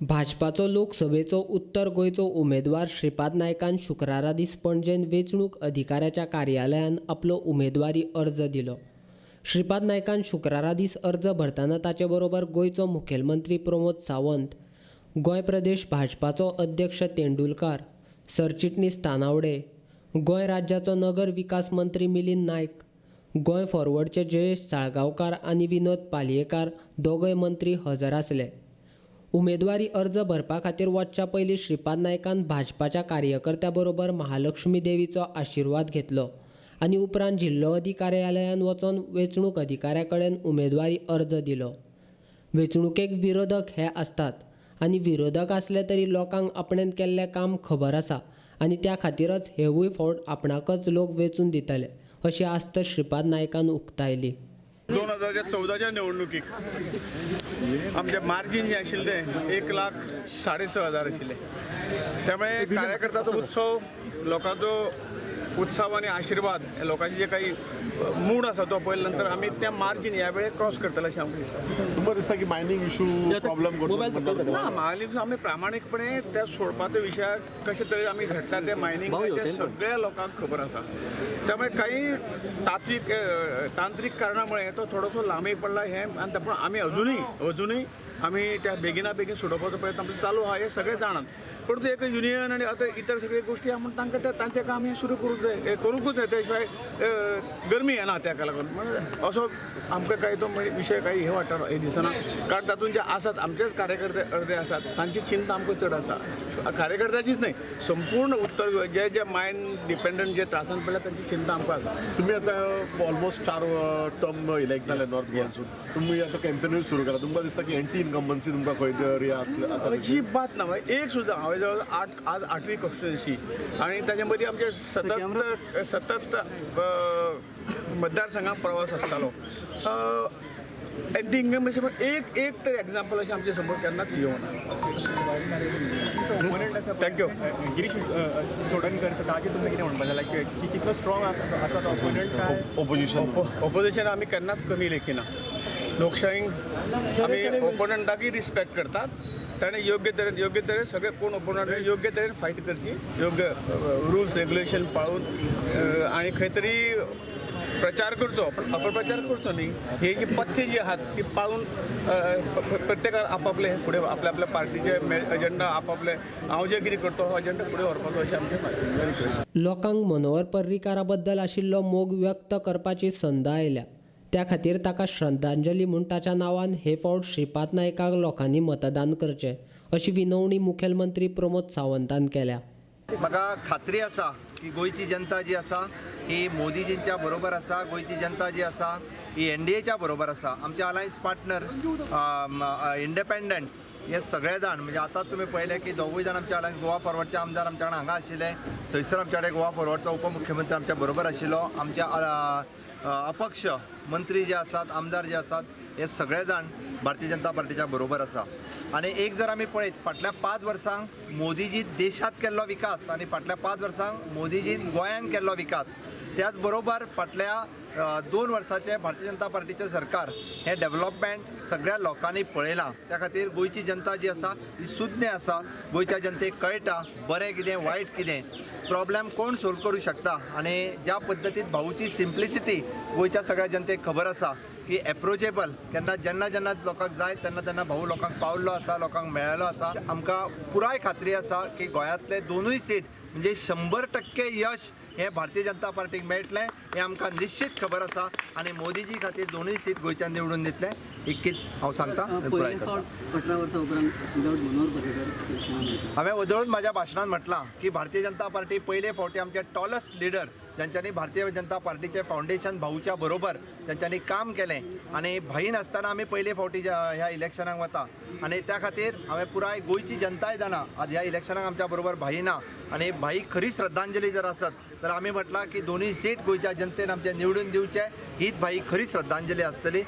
भाजपाचो लोकसभेचो उत्तर गोंयचो उमेदवार श्रीपाद नायकान शुक्रारा दीस पणजेन वेंचणूक अधिकाऱ्याच्या कार्यालयान आपलो उमेदवारी अर्ज दिलो. श्रीपाद नायकान शुक्रारा दीस अर्ज भरतना ताचे बरोबर गोंयचो मुखेलमंत्री प्रमोद सावंत, गोंय प्रदेश भाजपाचो अध्यक्ष तेंडुलकार, सरचिटणीस तानावडे, गोंय राज्याचो नगर विकास मंत्री मिलिंद नायक, गोंय फॉरवर्डचे जयेश साळगांवकार आनी विनोद पालयेकार दोगय मंत्री हजर आसले. उमेदवारी अर्ज भरपा खातीर वचच्या पयलीं श्रीपाद नायकान भाजपाच्या कार्यकर्त्यां बरोबर महालक्ष्मी देवीचो आशिर्वाद घेतलो आनी उपरांत जिल्लो अधिकार्यालयान वचून वेंचणूक अधिकाऱ्या कडेन उमेदवारी अर्ज दिलो. वेंचणुकेक विरोधक हे आसतात आनी विरोधक आसले तरी लोकांक आपणेन केल्लें काम खबर आसा आनी त्या खातीरच हेवूय फावट आपणाकच लोक वेंचून दितले अशी आस्त श्रीपाद नायकान उक्तायली. 2014च्या निवडणुकीक आमचे मार्जिन जे आशिल्ले 1,06,500 आशिल्ले. त्यामुळे कार्यकर्त्याचो उत्सव, लोकांचो उत्सव आणि आशीर्वाद, लोकांचे जे काही मूड आसा तो पळयल्या नंतर आमी त्या मार्जिन ह्या वेळेक क्रॉस करतले अशें आमकां दिसता. तुमकां दिसता की मायनींग इशू प्रॉब्लम ना, मायनींग आमी प्रामाणीकपणे त्या सोडपाचो विशय कशे तरेन आमी घेतला ते मायनींगाचे सगळ्या लोकांक खबर आसा. त्यामुळे काही तांत्रिक कारणामुळे तो थोडोसो लांबी पडला हे, आणि पण आमी अजूनही आमी त्या बेगिना बेगीन सोडोवपाचो प्रयत्न आमचो चालू आहा, हे सगळे जाणात. पण ते एक युनियन आणि आता इतर सगळे गोष्टी आमी तांकां तांचें काम हे सुरू करूंक जाय, करूंकूच जाय. त्या शिवाय गरमी येना ताका लागून. म्हणजे असो आमकां काही तो विशय काही हे वाटना, हे दिसना. कारण तातूंत जे आसात आमचेच कार्यकर्ते अर्दे आसात, तांची चिंता आमकां चड आसा. कार्यकर्त्याचीच न्हय, संपूर्ण उत्तर गोंय जे मायन डिपेंडंट जे त्रासान पडल्या तांची चिंता आमकां आसा. तुम्ही आता ऑलमोस्ट 4 टर्म इलेक्ट जाले नॉर्थ गोवासून. तुम्ही आता कॅम्पेनूय सुरू केला. तुमकां दिसता की एंटी इनकम्बन्सी तुमकां खंय तरी आसा? अजिबात ना. एक सुद्दां हांवें जवळ आज 8वी कॉन्स्टिट्युएन्सी आणि ताचे मदीं आमचे सतत मतदारसंघात प्रवास आसतालो. एंटी इनकम्बन्सी एक तर एक्झाम्पल अशें आमच्या समोर केन्नाच येवना. थँक्यू. गिरीश चोडणकर, ताजे तुमकां कितें म्हणपाक जाय की कितलो स्ट्रॉंग आसा तो ऑपोजिशन? ऑपोजिशन आमी केन्नाच कमी लेखिना. लोकशायेक आमी ओपोनंटाकय रिस्पेक्ट करतात. ताणें योग्य तरेन सगळे कोण ओपोनंट योग्य तरेन फायट करची, योग्य रुल्स रेग्युलेशन पाळून आणि खंय तरी प्रचार करचो, पण अपप्रचार करचो न्ही. हे जी पथ्य जी आहात ती पाळून प्रत्येकान आपापले फुडें आपल्या पार्टीचे एजेंडा आपापले हांव जे कितें करतो हो एजेंडा फुडें व्हरपाचो अशें आमचें. लोकांक मनोहर पर्रीकारा बद्दल आशिल्लो मोग व्यक्त करपाची संद आयल्या. त्या खातीर ताका श्रद्धांजली म्हूण ताच्या नांवान हे फावट श्रीपाद नायकाक लोकांनी मतदान करचें अशी विनवणी मुखेलमंत्री प्रमोद सावंतान केल्या. म्हाका खात्री आसा की गोंयची जनता जी आसा ही मोदीजींच्या बरोबर आसा. गोंयची जनता जी आसा ही NDAच्या बरोबर आसा. आमचे अलायन्स पार्टनर इंडिपेंडंट्स हे सगळे जाण, म्हणजे आतां तुमी पळयलें की दोगूय जाण आमचे अलायन्स गोवा फॉरवर्डचे आमदार आमच्या कडेन हांगा आशिल्ले. थंयसर आमचे कडेन गोवा फॉरवर्डचो उपमुख्यमंत्री आमच्या बरोबर आशिल्लो. आमच्या अपक्ष मंत्री जे आसात, आमदार जे आसात, हे सगळे जाण भारतीय जनता पार्टीच्या बरोबर आसा. आणि एक जर आमी पळयत फाटल्या 5 वर्सांक मोदीजी देशात केल्लो विकास आणि फाटल्या 5 वर्सांक मोदीजीन गोंयांत केल्लो विकास, त्याच बरोबर फाटल्या 2 वर्साचे भारतीय जनता पार्टीचे सरकार हे डेव्हलपमेंट सगळ्या लोकांनी पळयलां. त्या खातीर गोंयची जनता जी आसा ही सुज्ञ आसा. गोंयच्या जनतेक कळटा बरें कितें वायट कितें, प्रॉब्लेम कोण सोल्व करूं शकता. आणि ज्या पद्दतीन भाऊची सिम्प्लिसिटी गोंयच्या सगळ्या जनतेक खबर आसा की एप्रोचेबल केन्ना जेन्ना लोकांक जाय तेन्ना भाऊ लोकांक पावल्लो आसा, लोकांक मेळ्ळो आसा. आमकां पुराय खात्री आसा की गोंयांतले 2य सीट म्हणजे 100% यश हे भारतीय जनता पार्टीक मेळटलें हें आमकां निश्चित खबर आसा. आणि मोदीजी खातीर 2य सीट गोंयच्यान निवडून दितले इतकीच हांव सांगता. हांवें उदळून म्हाज्या भाशणांत म्हटलां की भारतीय जनता पार्टी पयले फावटी आमचे टॉलेस्ट लिडर ज्यांच्यांनी भारतीय जनता पार्टीचे फावंडेशन भाऊच्या बरोबर त्यांच्यांनी काम केलें आणि भाई नासतना आमी पयले फावटी ह्या इलेक्शनाक वता. आणि त्या खातीर हांवें पुराय गोंयची जनताय जाणा आज ह्या इलेक्शनाक आमच्या बरोबर भाई ना. आणि भाई खरी श्रद्धांजली जर आसत तर आमी म्हटलां की 2य सीट गोंयच्या जनतेन आमचे निवडून दिवचे, हीच भाई खरी श्रद्धांजली आसतली.